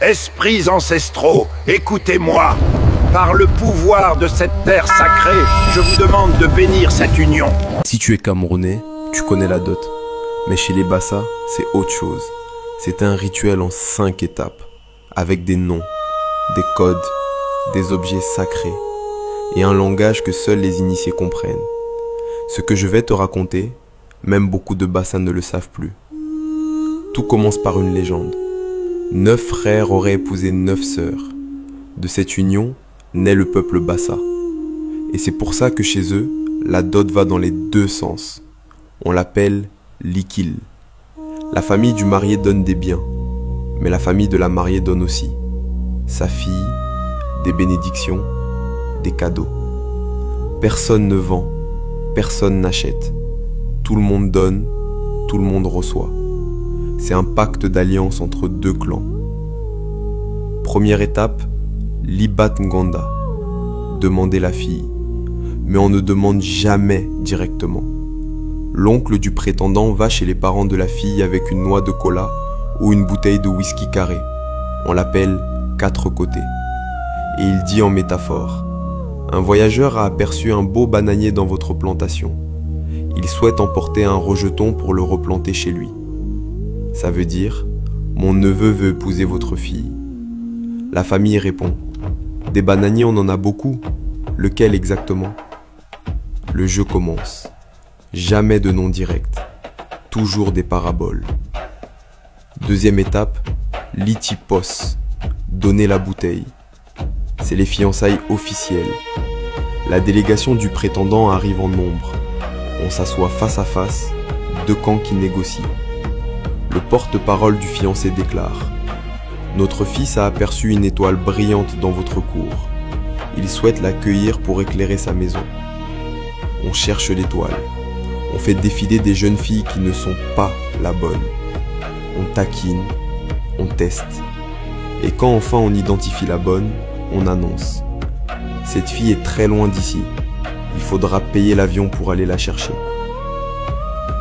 Esprits ancestraux, écoutez-moi. Par le pouvoir de cette terre sacrée, je vous demande de bénir cette union. Si tu es Camerounais, tu connais la dot. Mais chez les Bassa, c'est autre chose. C'est un rituel en 5 étapes, avec des noms, des codes, des objets sacrés, et un langage que seuls les initiés comprennent. Ce que je vais te raconter, même beaucoup de Bassa ne le savent plus. Tout commence par une légende. 9 frères auraient épousé 9 sœurs. De cette union, naît le peuple Bassa. Et c'est pour ça que chez eux, la dot va dans les deux sens. On l'appelle l'ikil. La famille du marié donne des biens, mais la famille de la mariée donne aussi sa fille, des bénédictions, des cadeaux. Personne ne vend, personne n'achète. Tout le monde donne, tout le monde reçoit. C'est un pacte d'alliance entre deux clans. Première étape, Libat Nganda, demander la fille. Mais on ne demande jamais directement. L'oncle du prétendant va chez les parents de la fille avec une noix de cola ou une bouteille de whisky carré. On l'appelle 4 côtés. Et il dit en métaphore, un voyageur a aperçu un beau bananier dans votre plantation. Il souhaite emporter un rejeton pour le replanter chez lui. Ça veut dire, mon neveu veut épouser votre fille. La famille répond, des bananiers on en a beaucoup, lequel exactement? Le jeu commence. Jamais de nom direct, toujours des paraboles. Deuxième étape, litipos, donner la bouteille. C'est les fiançailles officielles. La délégation du prétendant arrive en nombre. On s'assoit face à face, deux camps qui négocient. Le porte-parole du fiancé déclare « Notre fils a aperçu une étoile brillante dans votre cour. Il souhaite la cueillir pour éclairer sa maison. On cherche l'étoile. On fait défiler des jeunes filles qui ne sont pas la bonne. On taquine, on teste. Et quand enfin on identifie la bonne, on annonce. Cette fille est très loin d'ici. Il faudra payer l'avion pour aller la chercher.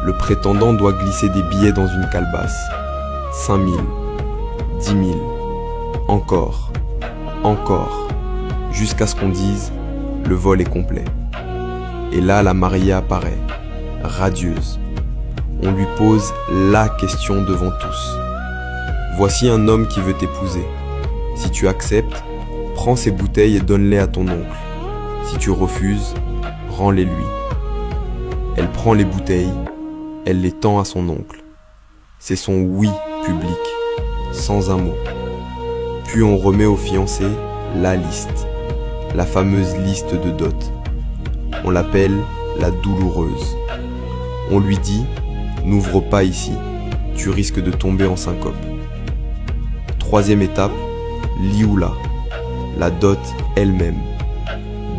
Le prétendant doit glisser des billets dans une calebasse. 5 000, 10 000, encore, jusqu'à ce qu'on dise « le vol est complet ». Et là, la mariée apparaît, radieuse. On lui pose la question devant tous. Voici un homme qui veut t'épouser. Si tu acceptes, prends ces bouteilles et donne-les à ton oncle. Si tu refuses, rends-les lui. Elle prend les bouteilles, elle les tend à son oncle. C'est son oui public, sans un mot. Puis on remet au fiancé la liste, la fameuse liste de dot. On l'appelle la douloureuse. On lui dit, n'ouvre pas ici, tu risques de tomber en syncope. Troisième étape, l'ioula, la dot elle-même.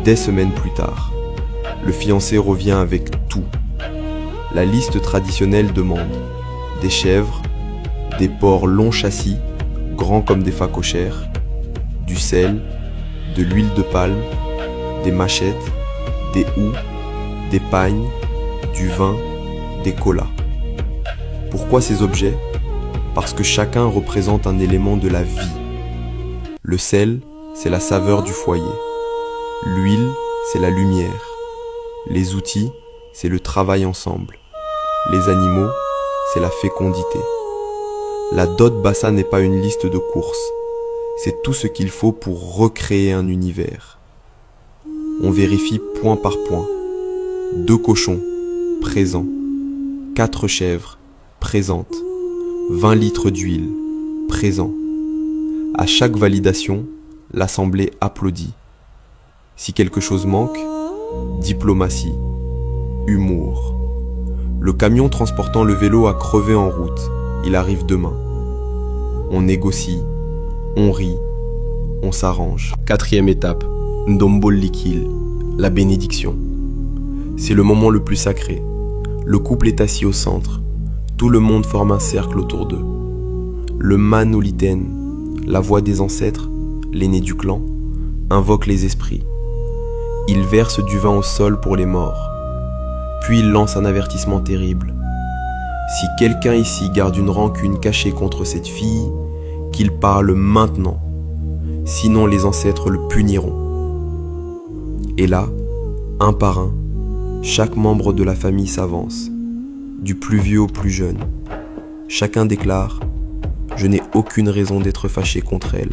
Des semaines plus tard, le fiancé revient avec tout. La liste traditionnelle demande des chèvres, des porcs longs châssis, grands comme des phacochères, du sel, de l'huile de palme, des machettes, des houx, des pagnes, du vin, des colas. Pourquoi ces objets? Parce que chacun représente un élément de la vie. Le sel, c'est la saveur du foyer. L'huile, c'est la lumière. Les outils, c'est le travail ensemble. Les animaux, c'est la fécondité. La dot Bassa n'est pas une liste de courses. C'est tout ce qu'il faut pour recréer un univers. On vérifie point par point. 2 cochons, présents. 4 chèvres, présentes. 20 litres d'huile, présents. À chaque validation, l'assemblée applaudit. Si quelque chose manque, diplomatie, humour. Le camion transportant le vélo a crevé en route. Il arrive demain. On négocie, on rit, on s'arrange. 4e étape, Ndombo Likil, la bénédiction. C'est le moment le plus sacré. Le couple est assis au centre. Tout le monde forme un cercle autour d'eux. Le Manoliten, la voix des ancêtres, l'aîné du clan, invoque les esprits. Il verse du vin au sol pour les morts. Puis il lance un avertissement terrible. Si quelqu'un ici garde une rancune cachée contre cette fille, qu'il parle maintenant, sinon les ancêtres le puniront. Et là, un par un, chaque membre de la famille s'avance, du plus vieux au plus jeune. Chacun déclare « Je n'ai aucune raison d'être fâché contre elle ».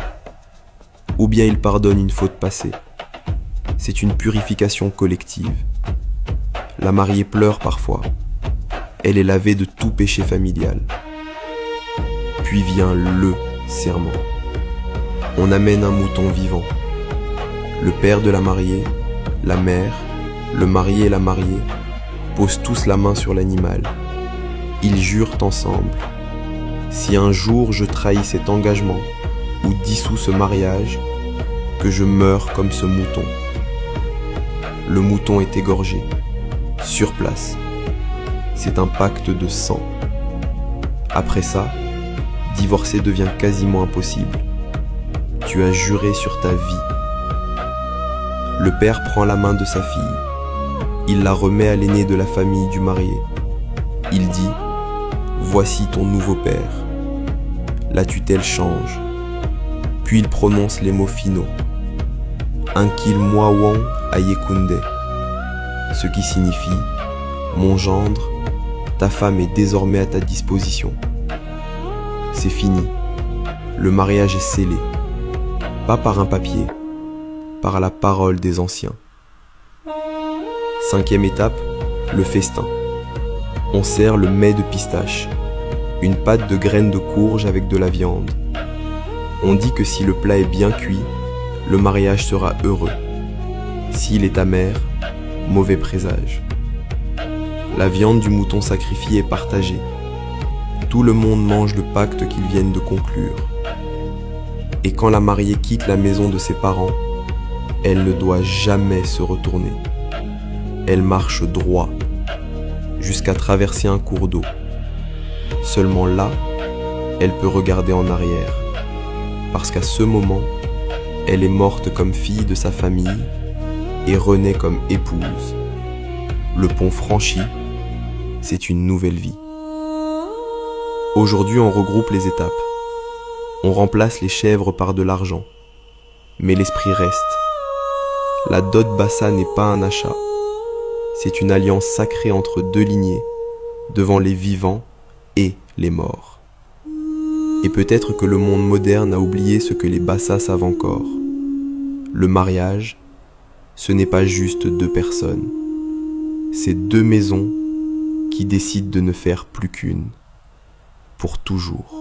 Ou bien il pardonne une faute passée. C'est une purification collective. La mariée pleure parfois. Elle est lavée de tout péché familial. Puis vient le serment. On amène un mouton vivant. Le père de la mariée, la mère, le marié et la mariée posent tous la main sur l'animal. Ils jurent ensemble. Si un jour je trahis cet engagement ou dissous ce mariage, que je meure comme ce mouton. Le mouton est égorgé, sur place. C'est un pacte de sang. Après ça, divorcer devient quasiment impossible. Tu as juré sur ta vie. Le père prend la main de sa fille. Il la remet à l'aîné de la famille du marié. Il dit « Voici ton nouveau père ». La tutelle change. Puis il prononce les mots finaux. « Ankil Mwawang Ayekunde », ce qui signifie « Mon gendre, ta femme est désormais à ta disposition ». C'est fini. Le mariage est scellé. Pas par un papier, par la parole des anciens. 5e étape, le festin. On sert le mets de pistache, une pâte de graines de courge avec de la viande. On dit que si le plat est bien cuit, le mariage sera heureux. S'il est amer, mauvais présage. La viande du mouton sacrifié est partagée. Tout le monde mange le pacte qu'ils viennent de conclure. Et quand la mariée quitte la maison de ses parents, elle ne doit jamais se retourner. Elle marche droit, jusqu'à traverser un cours d'eau. Seulement là, elle peut regarder en arrière, parce qu'à ce moment, elle est morte comme fille de sa famille et renaît comme épouse. Le pont franchi, c'est une nouvelle vie. Aujourd'hui, on regroupe les étapes. On remplace les chèvres par de l'argent. Mais l'esprit reste. La dot bassa n'est pas un achat. C'est une alliance sacrée entre deux lignées, devant les vivants et les morts. Et peut-être que le monde moderne a oublié ce que les bassas savent encore. Le mariage, ce n'est pas juste deux personnes. C'est deux maisons qui décident de ne faire plus qu'une. Pour toujours.